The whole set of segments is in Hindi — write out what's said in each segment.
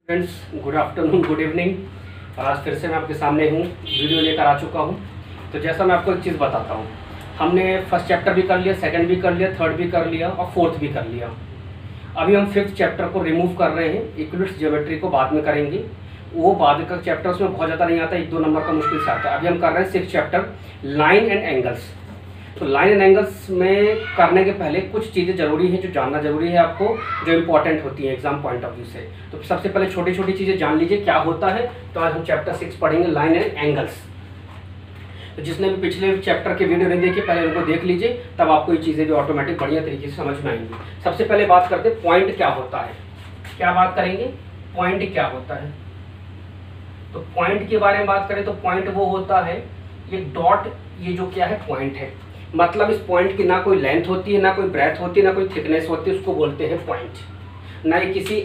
Friends, good afternoon, good evening. आज फिर से मैं आपके सामने हूँ, वीडियो लेकर आ चुका हूँ। तो जैसा मैं आपको एक चीज़ बताता हूँ, हमने फर्स्ट चैप्टर भी कर लिया, सेकंड भी कर लिया, थर्ड भी कर लिया और फोर्थ भी कर लिया। अभी हम फिफ्थ चैप्टर को रिमूव कर रहे हैं। यूक्लिड्स ज्योमेट्री को बाद में करेंगे, वो बाद का चैप्टर उसमें बहुत ज़्यादा नहीं आता, 1-2 नंबर का मुश्किल से आता है। अभी हम कर रहे हैं sixth chapter, line and angles. तो लाइन एंड एंगल्स में करने के पहले कुछ चीज़ें ज़रूरी हैं जो जानना ज़रूरी है आपको, जो इंपॉर्टेंट होती है एग्जाम पॉइंट ऑफ व्यू से। तो सबसे पहले छोटी छोटी चीज़ें जान लीजिए क्या होता है। तो आज हम चैप्टर 6 पढ़ेंगे, लाइन एंड एंगल्स। तो जिसने भी पिछले चैप्टर के वीडियो नहीं देखे, पहले उनको देख लीजिए, तब आपको ये चीज़ें भी ऑटोमेटिक बढ़िया तरीके से समझ में आएंगी। सबसे पहले बात करते हैं पॉइंट क्या होता है। क्या बात करेंगे, पॉइंट क्या होता है। तो पॉइंट के बारे में बात करें तो पॉइंट वो होता है, ये डॉट, ये जो क्या है पॉइंट है। मतलब इस पॉइंट की ना कोई लेंथ होती है, ना कोई ब्रेथ होती है, ना कोई थिकनेस होती है, उसको बोलते हैं पॉइंट। ना ही किसी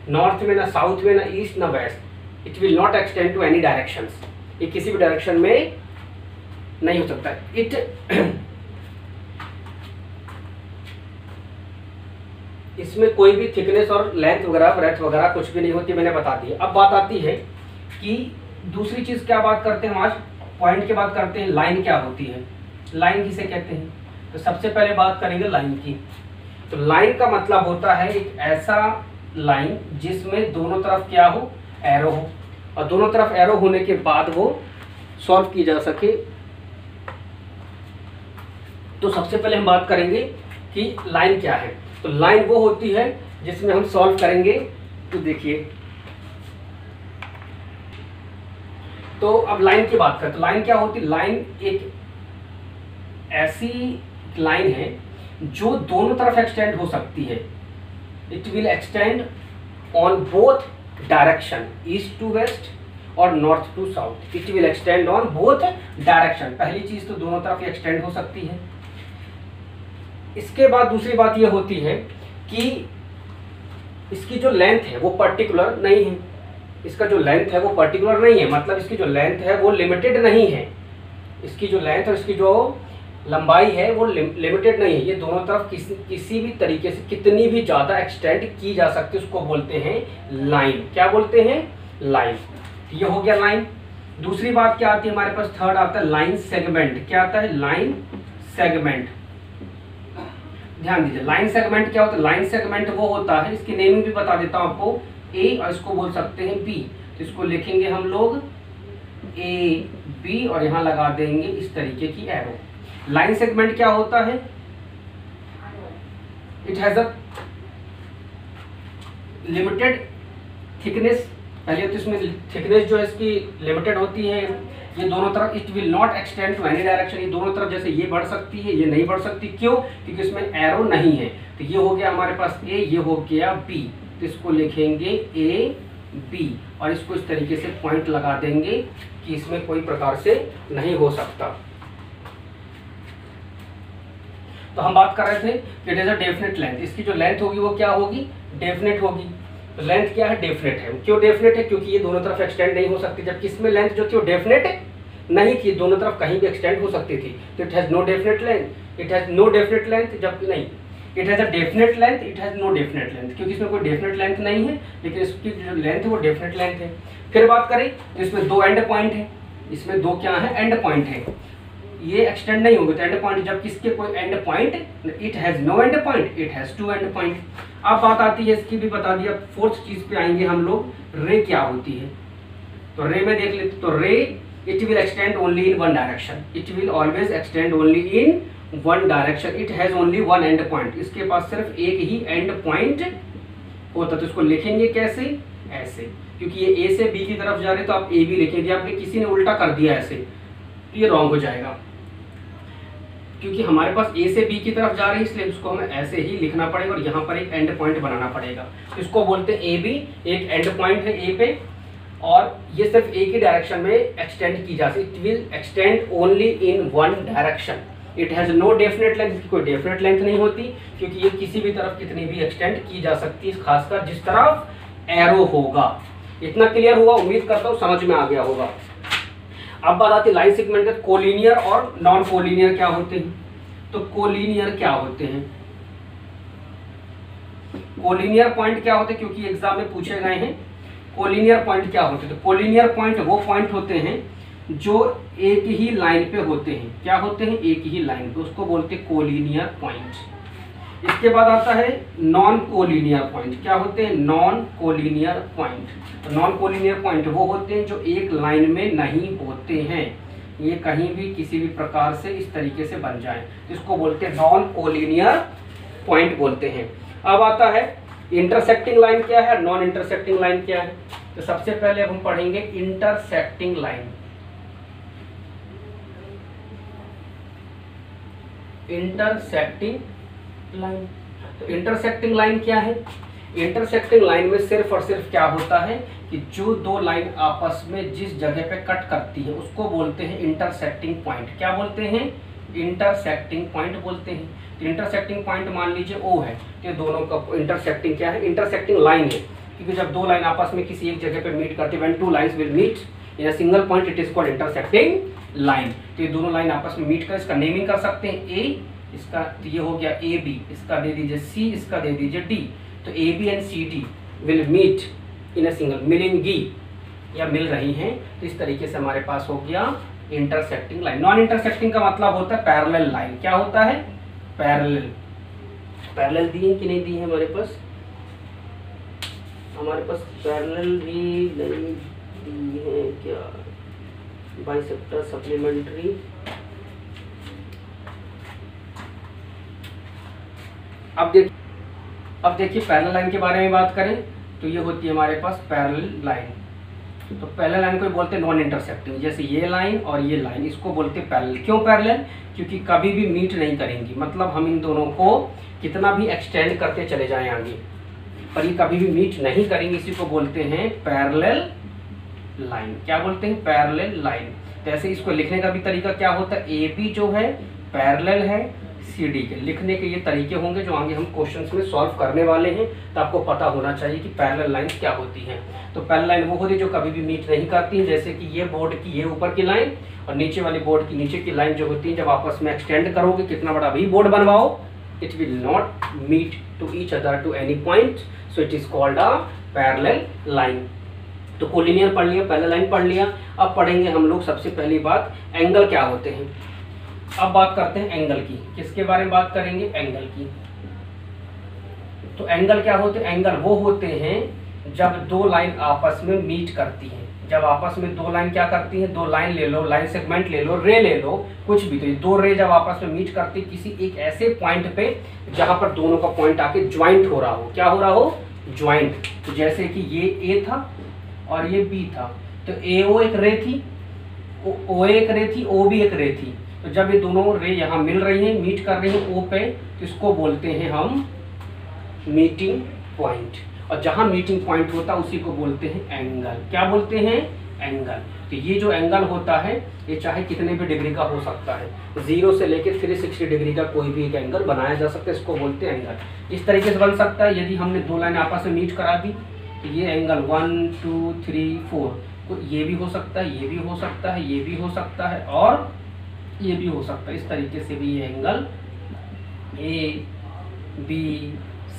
नॉर्थ में, ना साउथ में, ना ईस्ट, ना west. It will not extend to any directions. ये किसी भी डायरेक्शन में नहीं हो सकता। इसमें कोई भी थिकनेस और लेंथ वगैरह, ब्रेथ वगैरह कुछ भी नहीं होती, मैंने बता दिया। अब बात आती है कि दूसरी चीज क्या बात करते हैं हम आज, पॉइंट की बात करते हैं, लाइन क्या होती है, लाइन किसे कहते हैं। तो सबसे पहले बात करेंगे लाइन की। तो लाइन का मतलब होता है एक ऐसा लाइन जिसमें दोनों तरफ क्या हो, एरो हो, और दोनों तरफ एरो होने के बाद वो सॉल्व की जा सके। तो सबसे पहले हम बात करेंगे कि लाइन क्या है। तो लाइन वो होती है जिसमें हम सॉल्व करेंगे। तो देखिए, तो अब लाइन की बात करें तो लाइन क्या होती है। लाइन एक ऐसी लाइन है जो दोनों तरफ एक्सटेंड हो सकती है। It will extend on both direction, east to west और north to south. It will extend on both direction. पहली चीज तो दोनों तरफ एक्सटेंड हो सकती है। इसके बाद दूसरी बात यह होती है कि इसकी जो लेंथ है वो पर्टिकुलर नहीं है। इसका जो लेंथ है वो पर्टिकुलर नहीं है, मतलब इसकी जो लेंथ है वो लिमिटेड नहीं है। इसकी जो लेंथ और इसकी जो लंबाई है वो लिमिटेड नहीं है। ये दोनों तरफ किसी भी तरीके से कितनी भी ज़्यादा एक्सटेंड की जा सकती है, उसको बोलते हैं लाइन। क्या बोलते हैं, लाइन। ये हो गया लाइन। दूसरी बात क्या आती है हमारे पास, थर्ड आता है लाइन सेगमेंट। क्या आता है, लाइन सेगमेंट। ध्यान दीजिए, लाइन सेगमेंट क्या होता है। लाइन सेगमेंट वो होता है, इसकी नेमिंग भी बता देता हूं आपको, ए और इसको बोल सकते हैं बी। तो इसको लिखेंगे हम लोग ए बी और यहां लगा देंगे इस तरीके की एरो। लाइन सेगमेंट क्या होता है, it has a limited thickness. पहले तो इसमें थिकनेस जो है इसकी लिमिटेड होती है। ये दोनों तरफ, it will not extend to any direction. ये दोनों तरफ जैसे ये बढ़ सकती है, ये नहीं बढ़ सकती। क्यों, क्योंकि इसमें एरो नहीं है। तो ये हो गया हमारे पास ए, ये हो गया बी। तो इसको लिखेंगे ए बी और इसको इस तरीके से पॉइंट लगा देंगे कि इसमें कोई प्रकार से नहीं हो सकता। तो हम बात कर रहे थे कि it is a definite length. इसकी जो लेंथ होगी वो क्या होगी, डेफिनेट होगी। तो लेंथ क्या है, डेफिनेट है। क्यों डेफिनेट है, क्योंकि ये दोनों तरफ एक्सटेंड नहीं हो सकती। जबकि इसमें लेंथ जो थी वो डेफिनेट नहीं थी, दोनों तरफ कहीं भी एक्सटेंड हो सकती थी। तो it has no definite length, it has no definite length. जबकि नहीं, it has a definite length, it has no definite length. क्योंकि इसमें कोई डेफिनेट लेंथ नहीं है, लेकिन इसकी जो लेंथ है वो डेफिनेट लेंथ है। फिर बात करें तो इसमें दो एंड पॉइंट है। इसमें दो क्या है, एंड पॉइंट है। ये एक्सटेंड नहीं होंगे तो एंड पॉइंट, जब किसके कोई end point, it has no end point, it has two end point. अब बात आती है, इसकी भी बता दिया। फोर्थ चीज पे आएंगे हम लोग, रे क्या होती है। तो रे में देख लेते। तो रे, it will extend only in one direction. It will always extend only in one direction. It has only one and point. इसके पास सिर्फ एक ही एंड पॉइंट होता। तो इसको लिखेंगे कैसे, ऐसे। क्योंकि ये ए से बी की तरफ जा रहे तो आप ए बी लिखेंगे। आपने किसी ने उल्टा कर दिया ऐसे तो ये रॉन्ग हो जाएगा। क्योंकि हमारे पास ए से बी की तरफ जा रही है, इसलिए उसको हमें ऐसे ही लिखना पड़ेगा और यहाँ पर एक एंड पॉइंट बनाना पड़ेगा। इसको बोलते हैं ए बी। एक एंड पॉइंट है ए पे और ये सिर्फ एक ही डायरेक्शन में एक्सटेंड की जा सकती। It will extend only in one direction. It has no definite length, इसकी कोई डेफिनेट लेंथ नहीं होती, क्योंकि ये किसी भी तरफ कितनी भी एक्सटेंड की जा सकती है, खासकर जिस तरफ एरो होगा। इतना क्लियर हुआ, उम्मीद करता हूँ समझ में आ गया होगा। अब बात आती है लाइन सेगमेंट के कोलिनियर और नॉन कोलिनियर क्या होते हैं। तो कोलिनियर क्या होते हैं, कोलिनियर पॉइंट क्या होते हैं, क्योंकि एग्जाम में पूछे गए हैं। कोलिनियर पॉइंट क्या होते हैं, तो कोलिनियर पॉइंट वो पॉइंट होते हैं जो एक ही लाइन पे होते हैं। क्या होते हैं, एक ही लाइन पे, उसको बोलते हैं कोलिनियर पॉइंट। इसके बाद आता है नॉन कोलिनियर पॉइंट। क्या होते हैं, non collinear point. Non collinear point वो होते हैं जो एक लाइन में नहीं होते हैं, ये कहीं भी किसी भी प्रकार से इस तरीके से बन जाए, इसको बोलते हैं नॉन कोलिनियर पॉइंट बोलते हैं। अब आता है इंटरसेक्टिंग लाइन क्या है, नॉन इंटरसेक्टिंग लाइन क्या है। तो सबसे पहले अब हम पढ़ेंगे इंटरसेक्टिंग लाइन। इंटरसेक्टिंग लाइन, तो इंटरसेक्टिंग लाइन क्या है, इंटरसेक्टिंग लाइन में सिर्फ और सिर्फ क्या होता है कि जो दो लाइन आपस में जिस जगह पे कट करती है उसको बोलते हैं इंटरसेक्टिंग पॉइंट। क्या बोलते हैं, इंटरसेक्टिंग पॉइंट बोलते हैं। तो इंटरसेक्टिंग पॉइंट मान लीजिए O है, तो दोनों का इंटरसेक्टिंग क्या है, इंटरसेक्टिंग लाइन है, क्योंकि जब दो लाइन आपस में किसी एक जगह पे मीट करती है, when two lines will meet in a single point it is called intersecting line. तो ये दोनों लाइन आपस में मीट कर, इसका नेमिंग कर सकते हैं A, इसका तो ये हो गया AB, इसका दे दीजिए C, इसका दे दीजिए D। तो AB and CD will meet in a single, मिलेंगी या मिल रही हैं। तो इस तरीके से हमारे पास हो गया इंटरसेक्टिंग लाइन। नॉन इंटरसेक्टिंग का मतलब होता है पैरेलल लाइन। क्या होता है, पैरेलल। पैरेलल दी है कि नहीं दी है हमारे पास, हमारे पास पैरेलल भी नहीं दी है क्या, बाइसेक्टर सप्लीमेंट्री। अब देखिए पैरेलल लाइन के बारे में बात करें तो ये होती है हमारे पास पैरेलल लाइन। तो पैरेलल लाइन को बोलते हैं नॉन इंटरसेक्टिंग, जैसे ये लाइन और ये लाइन, इसको बोलते हैं पैरेलल। क्यों पैरेलल, क्योंकि कभी भी मीट नहीं करेंगी, मतलब हम इन दोनों को कितना भी एक्सटेंड करते चले जाएं आगे, पर ये कभी भी मीट नहीं करेंगे, इसी को बोलते हैं पैरेलल लाइन। क्या बोलते हैं, पैरेलल लाइन। तो ऐसे इसको लिखने का भी तरीका क्या होता है, ए बी जो है पैरेलल है सी डी के, लिखने के ये तरीके होंगे जो आगे हम क्वेश्चंस में सॉल्व करने वाले हैं। तो आपको पता होना चाहिए कि पैरेलल लाइन क्या होती है। तो पैरेलल लाइन वो होती है जो कभी भी मीट नहीं करती है, जैसे कि ये बोर्ड की ये ऊपर की लाइन और नीचे वाली बोर्ड की नीचे की लाइन जो होती है, जब आपस में एक्सटेंड करोगे, कितना बड़ा भी बोर्ड बनवाओ, it will not meet to each other to any point, so it is called a parallel line. तो कोलिनियर पढ़ लिया, पैरेलल लाइन पढ़ लिया। अब पढ़ेंगे हम लोग सबसे पहली बात एंगल क्या होते हैं। अब बात करते हैं एंगल की। किसके बारे में बात करेंगे, एंगल की। तो एंगल क्या होते हैं, एंगल वो होते हैं जब दो लाइन आपस में मीट करती हैं। जब आपस में दो लाइन क्या करती हैं, दो लाइन ले लो, लाइन सेगमेंट ले लो, रे ले लो, कुछ भी, तो ये दो रे जब आपस में मीट करती किसी एक ऐसे पॉइंट पे जहां पर दोनों का पॉइंट आके ज्वाइंट हो रहा हो। क्या हो रहा हो, ज्वाइंट। तो जैसे कि ये ए था और ये बी था, तो ए ओ एक रे थी, ओ एक रे थी, ओ भी एक रे थी। तो जब ये दोनों रे यहाँ मिल रही हैं, मीट कर रही हैं ओ पे, तो इसको बोलते हैं हम मीटिंग पॉइंट। और जहाँ मीटिंग पॉइंट होता है उसी को बोलते हैं एंगल। क्या बोलते हैं, एंगल। तो ये जो एंगल होता है ये चाहे कितने भी डिग्री का हो सकता है, 0 से लेकर 360 डिग्री का कोई भी एक एंगल बनाया जा सकता है, इसको बोलते हैं एंगल। इस तरीके से बन सकता है, यदि हमने दो लाइन आपस में मीट करा दी तो ये एंगल 1 2 3 4, तो ये भी हो सकता है, ये भी हो सकता है, ये भी हो सकता है और ये भी हो सकता है। इस तरीके से भी ये एंगल ए बी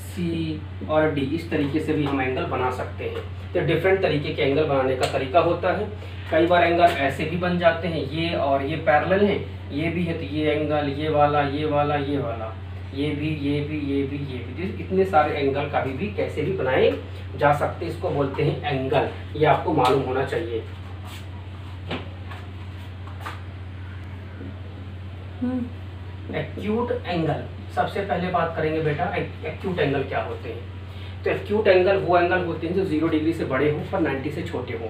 सी और डी, इस तरीके से भी हम एंगल बना सकते हैं। तो डिफरेंट तरीके के एंगल बनाने का तरीका होता है। कई बार एंगल ऐसे भी बन जाते हैं, ये और ये पैरेलल हैं, ये भी है तो ये एंगल, ये वाला, ये वाला, ये वाला, ये भी, ये भी, ये भी, ये भी, इतने सारे एंगल कभी भी कैसे भी बनाए जा सकते हैं, इसको बोलते हैं एंगल। ये आपको मालूम होना चाहिए। एक्यूट एंगल, सबसे पहले बात करेंगे बेटा एक्यूट एंगल क्या होते हैं। तो एक्यूट एंगल वो एंगल होते हैं जो 0 डिग्री से बड़े हों पर 90 से छोटे हों।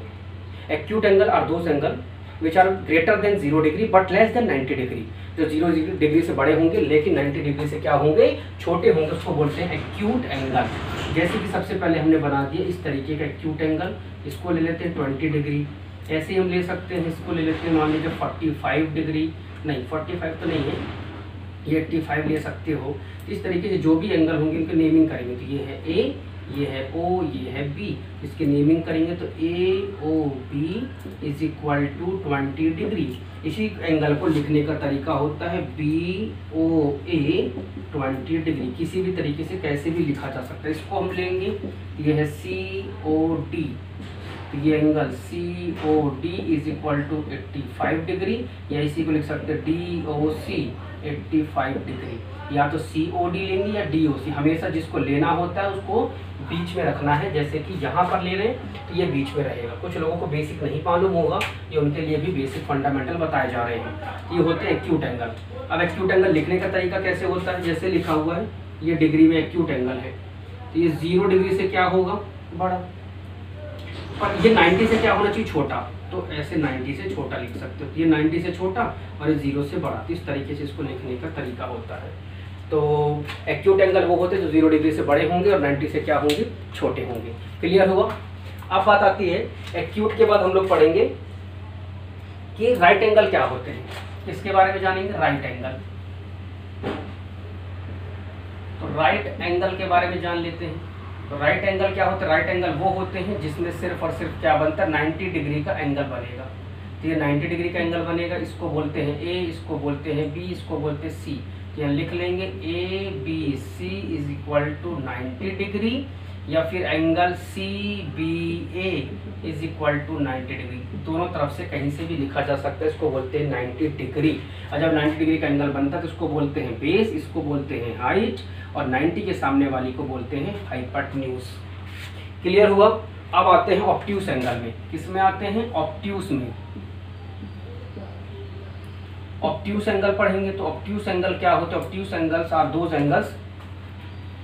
Acute angle are those angle which are greater than 0 degree but less than 90 degree. जो 0 डिग्री से बड़े होंगे लेकिन 90 डिग्री से क्या होंगे, छोटे होंगे, उसको बोलते हैं एक्यूट एंगल। जैसे कि सबसे पहले हमने बना दिया इस तरीके का एक्यूट एंगल, इसको ले लेते हैं 20 डिग्री। ऐसे हम ले सकते हैं, इसको ले लेते हैं मान लीजिए 45 डिग्री, नहीं 45 तो नहीं है, ये 85 ले सकते हो। इस तरीके से जो भी एंगल होंगे उनकी नेमिंग करेंगे। तो ये है ए ये है O, ये है B। इसकी नेमिंग करेंगे तो AOB is equal to 20 degree. इसी एंगल को लिखने का तरीका होता है BOA 20 डिग्री। किसी भी तरीके से कैसे भी लिखा जा सकता है। इसको हम लेंगे, ये है COD, तो ये angle COD is equal to 85 degree, या इसी को लिख सकते हैं DOC 85 डिग्री। या तो COD लेंगे या DOC, हमेशा जिसको लेना होता है उसको बीच में रखना है। जैसे कि यहाँ पर ले रहे हैं तो ये बीच में रहेगा। कुछ लोगों को बेसिक नहीं मालूम होगा, ये उनके लिए भी बेसिक फंडामेंटल बताए जा रहे हैं। ये होते हैं एक्यूट एंगल। अब एक्यूट एंगल लिखने का तरीका कैसे होता है, जैसे लिखा हुआ है ये डिग्री में एक्यूट एंगल है, तो ये 0 डिग्री से क्या होगा, बड़ा, पर ये 90 से क्या होना चाहिए, छोटा। तो ऐसे 90 से छोटा लिख सकते हो, तो ये 90 से छोटा और ये 0 से बड़ा। तो इस तरीके से इसको लिखने का तरीका होता है। तो एक्यूट एंगल वो होते हैं जो 0 डिग्री से बड़े होंगे और 90 से क्या होंगे, छोटे होंगे। क्लियर हुआ। अब बात आती है एक्यूट के बाद हम लोग पढ़ेंगे कि राइट एंगल क्या होते हैं। इसके बारे में जानेंगे, राइट एंगल। तो राइट एंगल के बारे में जान लेते हैं। तो राइट एंगल क्या होता है, राइट एंगल वो होते हैं जिसमें सिर्फ और सिर्फ क्या बनता है, 90 डिग्री का एंगल बनेगा। तो ये 90 डिग्री का एंगल बनेगा, इसको बोलते हैं ए, इसको बोलते हैं बी, इसको बोलते हैं सी। यहाँ लिख लेंगे ABC is equal to 90 degree, या फिर angle CBA is equal to 90 degree. दोनों तरफ से कहीं से भी लिखा जा सकता है, इसको बोलते हैं 90 डिग्री। और जब 90 डिग्री का एंगल बनता है तो इसको बोलते हैं बेस, इसको बोलते हैं हाइट, और 90 के सामने वाली को बोलते हैं हाइपोटेन्यूज। क्लियर हुआ। अब आते हैं ऑब्ट्यूस एंगल में। किस में आते हैं, ऑब्ट्यूस में। ऑब्ट्यूस एंगल पढ़ेंगे तो ऑब्ट्यूस एंगल क्या होते हैं, obtuse angles are those angles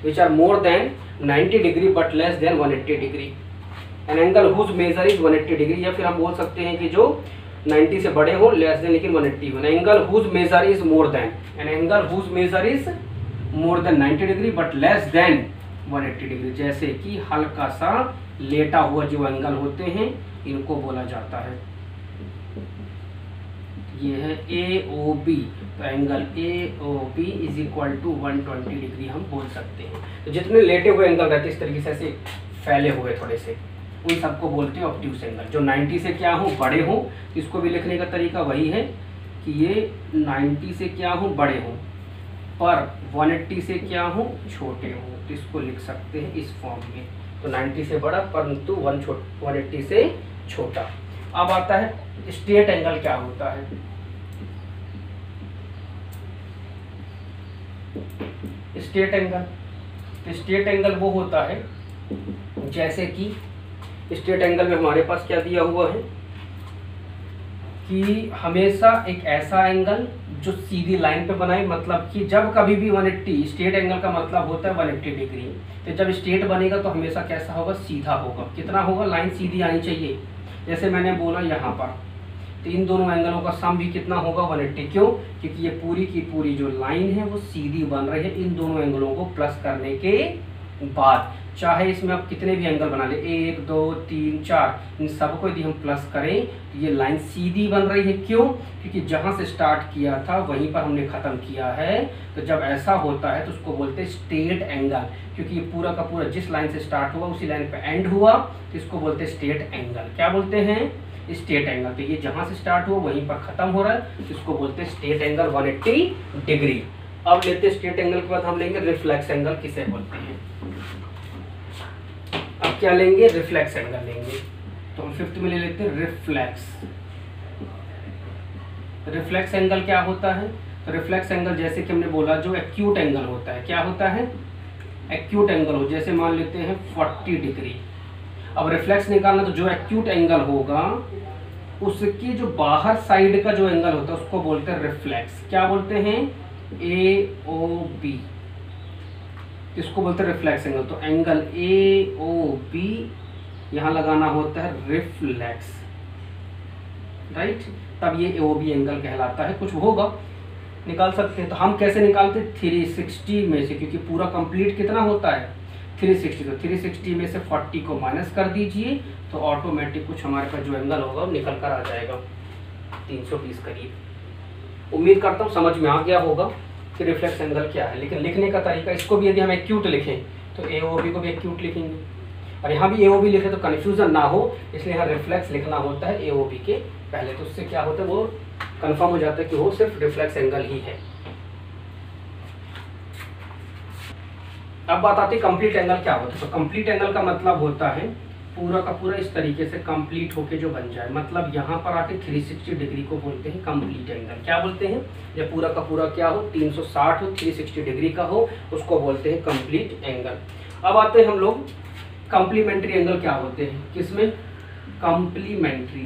which are more than 90 degree but less than 180 degree. an angle whose measure is 180 degree, या फिर हम बोल सकते हैं कि जो 90 से बड़े हो, लेस देन लेकिन 180 हो। an angle whose measure is more than, an angle whose measure is more than 90 degree but less than 180 degree. जैसे कि हल्का सा लेटा हुआ जो एंगल होते हैं इनको बोला जाता है। ये है AOB, तो angle AOB is equal to 120 degree हम बोल सकते हैं। तो जितने लेटे हुए एंगल रहते हैं इस तरीके से ऐसे फैले हुए थोड़े से, उन सबको बोलते हैं ऑब्ट्यूस एंगल। जो 90 से क्या हो, बड़े हो, इसको भी लिखने का तरीका वही है कि ये 90 से क्या हो, बड़े हो, पर 180 से क्या हो, छोटे हो। तो इसको लिख सकते हैं इस फॉर्म में। तो 90 से बड़ा परंतु 180 से छोटा। अब आता है स्ट्रेट एंगल क्या होता है। स्ट्रेट एंगल, स्ट्रेट एंगल वो होता है जैसे कि स्ट्रेट एंगल में हमारे पास क्या दिया हुआ है कि हमेशा एक ऐसा एंगल जो सीधी लाइन पे बनाए, मतलब कि जब कभी भी 180, स्ट्रेट एंगल का मतलब होता है 180 डिग्री। तो जब स्ट्रेट बनेगा तो हमेशा कैसा होगा, सीधा होगा। कितना होगा, लाइन सीधी आनी चाहिए। जैसे मैंने बोला यहाँ पर, तो इन दोनों एंगलों का सम भी कितना होगा, 180। क्यों, क्योंकि ये पूरी की पूरी जो लाइन है वो सीधी बन रही है। इन दोनों एंगलों को प्लस करने के बाद, चाहे इसमें आप कितने भी एंगल बना ले, 1 2 3 4, इन सबको यदि हम प्लस करें तो ये लाइन सीधी बन रही है। क्यों, क्योंकि जहाँ से स्टार्ट किया था वहीं पर हमने ख़त्म किया है। तो जब ऐसा होता है तो उसको बोलते हैं स्ट्रेट एंगल, क्योंकि ये पूरा का पूरा जिस लाइन से स्टार्ट हुआ उसी लाइन पे एंड हुआ, तो इसको बोलते हैं स्ट्रेट एंगल। क्या बोलते हैं, स्ट्रेट एंगल। तो ये जहाँ से स्टार्ट हुआ वहीं पर ख़त्म हो रहा है, इसको बोलते हैं स्ट्रेट एंगल 180 डिग्री। अब लेते हैं स्ट्रेट एंगल के बाद हम लेंगे रिफ्लेक्स एंगल, किसे बोलते हैं। अब क्या लेंगे, रिफ्लेक्स एंगल लेंगे। तो हम 5th में ले लेते हैं रिफ्लेक्स। रिफ्लेक्स एंगल क्या होता है, तो रिफ्लेक्स एंगल जैसे कि हमने बोला जो एक्यूट एंगल होता है, क्या होता है, एक्यूट एंगल हो। जैसे मान लेते हैं 40 डिग्री। अब रिफ्लेक्स निकालना, तो जो एक्यूट एंगल होगा उसकी जो बाहर साइड का जो एंगल होता है उसको बोलते हैं रिफ्लेक्स। क्या बोलते हैं, AOB, इसको बोलते हैं रिफ्लेक्स एंगल। तो एंगल AOB यहाँ लगाना होता है रिफ्लेक्स, राइट। तब ये AOB एंगल कहलाता है। कुछ होगा निकाल सकते हैं। तो हम कैसे निकालते हैं, 360 में से, क्योंकि पूरा कंप्लीट कितना होता है 360। तो 360 में से 40 को माइनस कर दीजिए तो ऑटोमेटिक कुछ हमारे पास जो एंगल होगा वो निकल कर आ जाएगा 320 करीब। उम्मीद करता हूँ समझ में आ गया होगा कि रिफ्लेक्स एंगल क्या है। लेकिन लिखने का तरीका, इसको भी यदि हम एक्यूट लिखें तो AOB को भी एक्यूट लिखेंगे। और यहाँ भी AOB लिखे तो कन्फ्यूजन ना हो, इसलिए यहाँ रिफ्लेक्स लिखना होता है AOB के पहले। तो उससे क्या होता है, वो कंफर्म हो जाता है कि वो सिर्फ रिफ्लेक्स एंगल ही है। अब बात आती है कंप्लीट एंगल क्या होता है। तो कंप्लीट एंगल का मतलब होता है पूरा का पूरा इस तरीके से कंप्लीट होके जो बन जाए, मतलब यहाँ पर आके 360 डिग्री को बोलते हैं कंप्लीट एंगल। क्या बोलते हैं, जब पूरा का पूरा क्या हो, 360 हो, 360 डिग्री का हो, उसको बोलते हैं कंप्लीट एंगल। अब आते हैं हम लोग कॉम्प्लीमेंट्री एंगल क्या होते हैं, किसमें, कॉम्प्लीमेंट्री।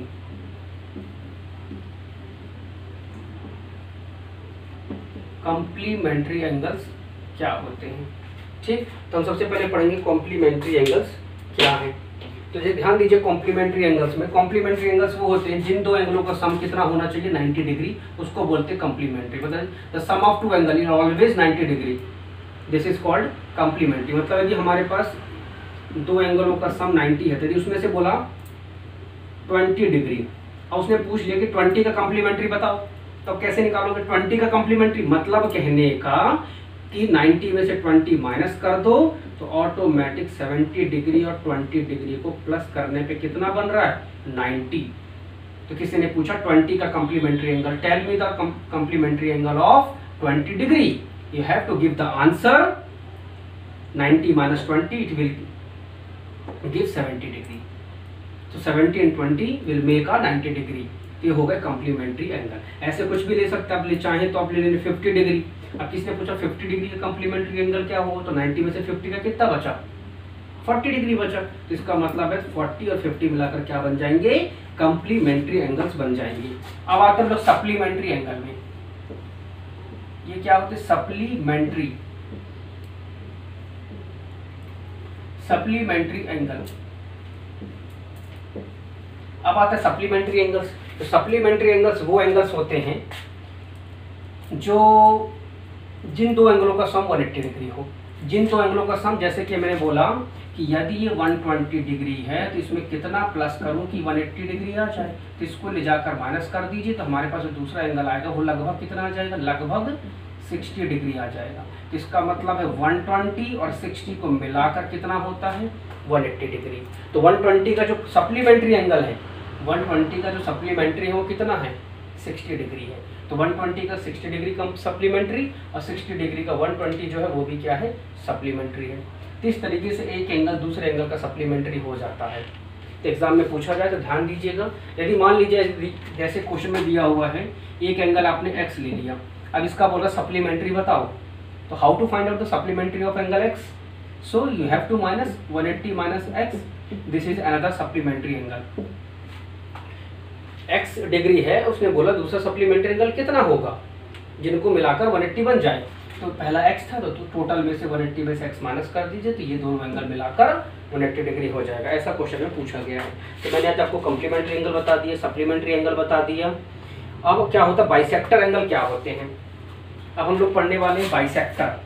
कॉम्प्लीमेंट्री एंगल्स क्या होते हैं, ठीक। तो हम सबसे पहले पढ़ेंगे कॉम्प्लीमेंट्री एंगल्स क्या है। तो ध्यान दीजिए कॉम्प्लीमेंट्री एंगल्स में, कॉम्प्लीमेंट्री एंगल्स वो होते हैं जिन दो एंगलों का सम कितना होना चाहिए, 90 डिग्री, उसको बोलते हैं कॉम्प्लीमेंट्री। मतलब the sum of two angle is always 90 degree, this is called complementary. मतलब यदि हमारे पास दो एंगलों का सम 90 है, तो उसमें से बोला 20 डिग्री, और उसने पूछ लिया कि 20 का कॉम्प्लीमेंट्री बताओ, तो कैसे निकालोगे 20 का कॉम्प्लीमेंट्री, मतलब कहने का कि 90 में से 20 माइनस कर दो तो ऑटोमेटिक 70 डिग्री और 20 डिग्री को प्लस करने पे कितना बन रहा है, 90। तो किसी ने पूछा 20 का complementary angle, tell me the complementary angle of 20 degree, you have to give the answer 90 minus 20, it will give 70 degree. तो 70 and 20 will make a 90 degree. ये हो गए कॉम्प्लीमेंट्री एंगल। ऐसे कुछ भी ले सकते हैं, आप ले चाहे तो आप ले लेंगे 50 डिग्री। अब किसने पूछा 50 डिग्री का कॉम्प्लीमेंट्री एंगल क्या होगा, तो 90 में से 50 का कितना बचा, 40 डिग्री बचा। तो इसका मतलब है 40 और 50 मिलाकर क्या बन जाएंगे, कॉम्प्लीमेंट्री एंगल्स बन जाएंगे। अब आते हैं लोग सप्लीमेंट्री एंगल में। ये क्या होते हैं, सप्लीमेंट्री, सप्लीमेंट्री एंगल। अब आता है सप्लीमेंट्री एंगल्स। तो सप्लीमेंट्री एंगल्स वो एंगल्स होते हैं जो जिन दो एंगलों का सम 180 डिग्री हो। जिन दो एंगलों का सम, जैसे कि मैंने बोला कि यदि ये 120 डिग्री है तो इसमें कितना प्लस करूं कि 180 डिग्री आ जाए, तो इसको ले जाकर माइनस कर दीजिए, तो हमारे पास जो दूसरा एंगल आएगा वो लगभग कितना आ जाएगा, लगभग 60 डिग्री आ जाएगा। तो इसका मतलब है 120 और 60 को मिलाकर कितना होता है, 180 डिग्री। तो 120 का जो सप्लीमेंट्री एंगल है, 120 का जो सप्लीमेंट्री है वो कितना है, 60 डिग्री है। तो 120 का 60 डिग्री का सप्लीमेंट्री और 60 डिग्री का 120 जो है वो भी क्या है, सप्लीमेंट्री है। तो इस तरीके से एक एंगल दूसरे एंगल का सप्लीमेंट्री हो जाता है। तो एग्जाम में पूछा जाए तो ध्यान दीजिएगा। यदि मान लीजिए जैसे क्वेश्चन में दिया हुआ है, एक एंगल आपने x ले लिया, अब इसका बोला सप्लीमेंट्री बताओ, तो how to find out the supplementary of angle x, so you have to minus 180 minus x, this is another supplementary angle. x degree है, उसने बोला दूसरा सप्लीमेंट्री एंगल कितना होगा, जिनको मिलाकर 180 बन जाए। तो पहला x था, तो टोटल में से 180 में से x माइनस कर दीजिए, तो ये दोनों एंगल मिलाकर 180 डिग्री हो जाएगा। ऐसा क्वेश्चन में पूछा गया है। तो मैंने आज आपको कॉम्प्लीमेंट्री एंगल बता दिया, सप्लीमेंट्री एंगल बता दिया। अब क्या होता है, बाइसेक्टर एंगल क्या होते हैं। अब हम लोग पढ़ने वाले हैं bisector.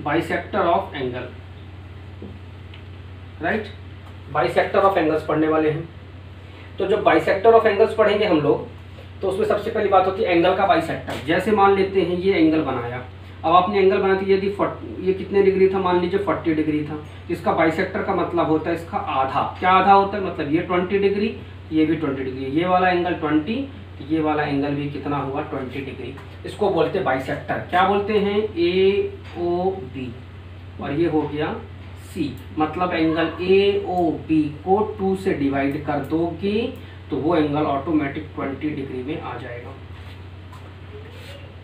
Bisector of angle, right, bisector of angles पढ़ने वाले हैं। तो जब बाइसेक्टर ऑफ एंगल्स पढ़ेंगे हम लोग, तो उसमें सबसे पहली बात होती है एंगल का बाइसेक्टर। जैसे मान लेते हैं ये एंगल बनाया, अब आपने एंगल बना दिया, यदि ये कितने डिग्री था, मान लीजिए 40 डिग्री था, इसका बाइसेक्टर का मतलब होता है इसका आधा। क्या आधा होता है, मतलब ये 20 डिग्री, ये भी 20 डिग्री, ये वाला एंगल 20, ये वाला एंगल भी कितना हुआ, 20 डिग्री। इसको बोलते हैं बाइसेक्टर। क्या बोलते हैं, AOB, और ये हो गया C। मतलब एंगल AOB को 2 से डिवाइड कर दोगे तो वो एंगल ऑटोमेटिक 20 डिग्री में आ जाएगा।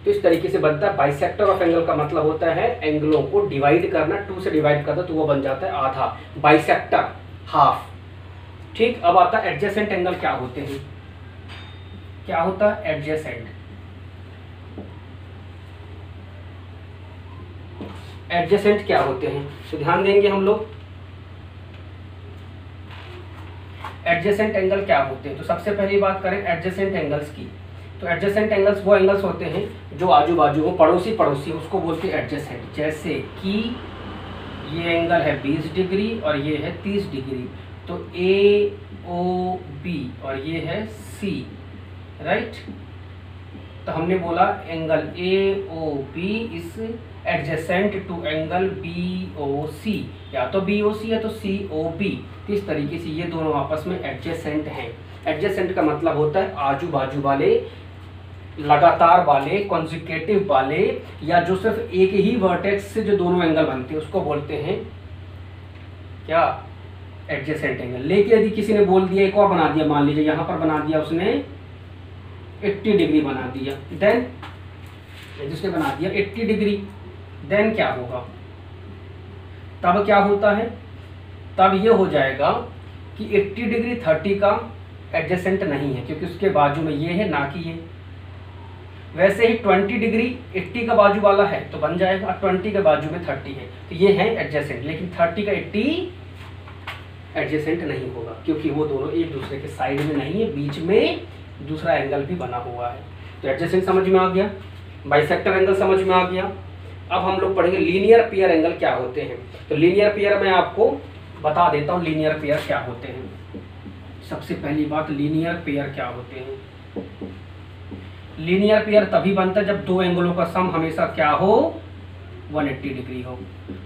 तो इस तरीके से बनता है बाइसेक्टर ऑफ एंगल। का मतलब होता है एंगलों को डिवाइड करना, 2 से डिवाइड कर दो तो वो बन जाता है आधा, बाइसेक्टर हाफ। ठीक। अब आता है एडजेसेंट एंगल क्या होते हैं। क्या होता है एडजेसेंट, एडजेसेंट क्या होते हैं, तो ध्यान देंगे हम लोग। एडजेसेंट एंगल क्या होते हैं, तो सबसे पहली बात करें एडजेसेंट एंगल्स की। तो एडजेसेंट एंगल्स वो एंगल्स होते हैं जो आजू बाजू हो, पड़ोसी पड़ोसी, उसको बोलते हैं एडजेसेंट। जैसे कि ये एंगल है 20 डिग्री और ये है 30 डिग्री, तो ओ बी और ये है सी, राइट। तो हमने बोला angle A O B is adjacent to angle B O C, या तो बी ओ सी है तो सी ओ बी। तो इस तरीके से ये दोनों आपस में एडजेसेंट हैं। एडजेसेंट का मतलब होता है आजू बाजू वाले, लगातार वाले, कॉन्जिक्यूटिव वाले, या जो सिर्फ एक ही वर्टेक्स से जो दोनों एंगल बनते हैं उसको बोलते हैं क्या, एडजेसेंट एंगल। लेकिन यदि किसी ने बोल दिया, एक और बना दिया, मान लीजिए यहाँ पर बना दिया उसने 80 डिग्री बना दिया, देन जिसने बना दिया 80 डिग्री, देन क्या होगा, तब क्या होता है, तब ये हो जाएगा कि 80 डिग्री 30 का एडजेसेंट नहीं है, क्योंकि उसके बाजू में ये है ना कि ये। वैसे ही 20 डिग्री 80 का बाजू वाला है तो बन जाएगा, 20 के बाजू में 30 है तो ये है एडजेसेंट। लेकिन 30 का 80 एडजेसेंट नहीं होगा, क्योंकि वो दोनों एक दूसरे के साइड में नहीं है, बीच में दूसरा एंगल भी बना हुआ है। तो एडजेसेंट समझ में आ गया, बाइसेक्टर एंगल समझ में आ गया। अब हम लोग पढ़ेंगे लीनियर पेयर एंगल क्या होते हैं। तो लीनियर पेयर मैं आपको बता देता हूँ लीनियर पेयर क्या होते हैं। सबसे पहली बात, लीनियर पेयर क्या होते हैं। लीनियर पेयर तभी बनता है जब दो एंगलों का सम हमेशा क्या हो, 180 डिग्री हो।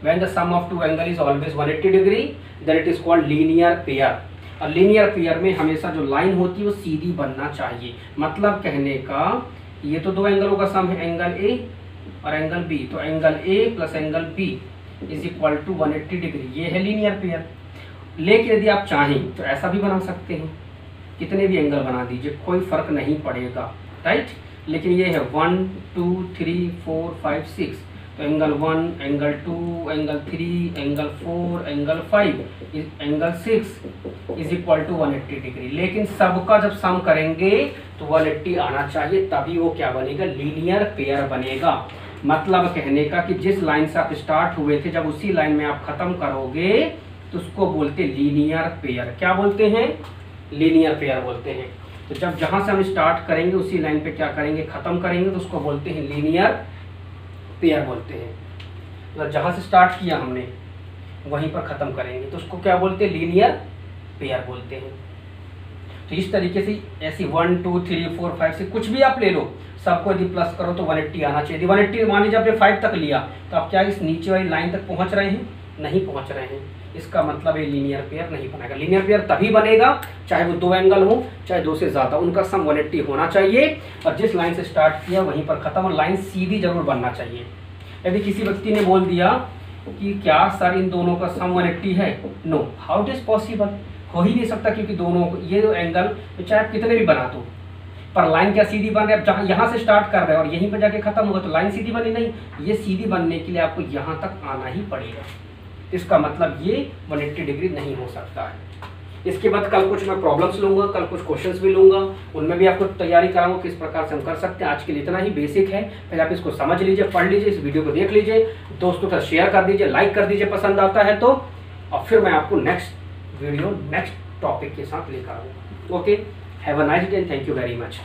When the sum of two angle is always 180 degree then it is called linear pair. और लीनियर पेयर में हमेशा जो लाइन होती है वो सीधी बनना चाहिए। मतलब कहने का, ये तो दो एंगलों का सम है, एंगल ए और एंगल बी, तो angle A plus angle B is equal to 180 degree, ये है लीनियर पेयर। लेकिन यदि आप चाहें तो ऐसा भी बना सकते हैं, कितने भी एंगल बना दीजिए, कोई फर्क नहीं पड़ेगा, राइट। लेकिन ये है 1 2 3 4 5 6, तो angle 1, angle 2, angle 3, angle 4, angle 5, angle 6 is equal to 180 degree. लेकिन सबका जब सम करेंगे तो 180 आना चाहिए, तभी वो क्या बनेगा, लीनियर पेयर बनेगा। मतलब कहने का कि जिस लाइन से आप स्टार्ट हुए थे, जब उसी लाइन में आप खत्म करोगे तो उसको बोलते लीनियर पेयर। क्या बोलते हैं, लीनियर पेयर बोलते हैं। तो जब जहां से हम स्टार्ट करेंगे उसी लाइन पे क्या करेंगे, खत्म करेंगे, तो उसको बोलते हैं लीनियर पेयर बोलते हैं। मतलब जहां से स्टार्ट किया हमने वहीं पर खत्म करेंगे तो उसको क्या बोलते हैं, लीनियर पेयर बोलते हैं। तो इस तरीके से ऐसी 1 2 3 4 5 से कुछ भी आप ले लो, सबको यदि प्लस करो तो 180 आना चाहिए। यदि 180 मान लीजिए आपने 5 तक लिया तो आप क्या इस नीचे वाली लाइन तक पहुंच रहे हैं, नहीं पहुंच रहे हैं, इसका मतलब ये लीनियर पेयर नहीं बनेगा। लीनियर पेयर तभी बनेगा चाहे वो दो एंगल हो, चाहे दो से ज्यादा, उनका सम 180 होना चाहिए और जिस लाइन से स्टार्ट किया वहीं पर खत्म, और लाइन सीधी जरूर बनना चाहिए। यदि किसी व्यक्ति ने बोल दिया कि क्या सर इन दोनों का सम 180 है, no, how it is possible, हो ही नहीं सकता, क्योंकि दोनों ये जो एंगल तो चाहे आप कितने भी बना दो, पर लाइन क्या सीधी बन रही है। आप जहाँ यहाँ से स्टार्ट कर रहे हैं और यहीं पर जाके खत्म होगा तो लाइन सीधी बनी नहीं, ये सीधी बनने के लिए आपको यहाँ तक आना ही पड़ेगा। इसका मतलब ये 180 डिग्री नहीं हो सकता है। इसके बाद कल कुछ मैं प्रॉब्लम्स लूंगा, कल कुछ क्वेश्चंस भी लूंगा, उनमें भी आपको तैयारी कराऊंगा किस प्रकार से हम कर सकते हैं। आज के लिए इतना ही बेसिक है, पहले आप इसको समझ लीजिए, पढ़ लीजिए, इस वीडियो को देख लीजिए, दोस्तों के साथ शेयर कर दीजिए, लाइक कर दीजिए पसंद आता है तो, और फिर मैं आपको नेक्स्ट वीडियो नेक्स्ट टॉपिक के साथ लेकर आऊँगा। Okay, have a nice day and thank you very much.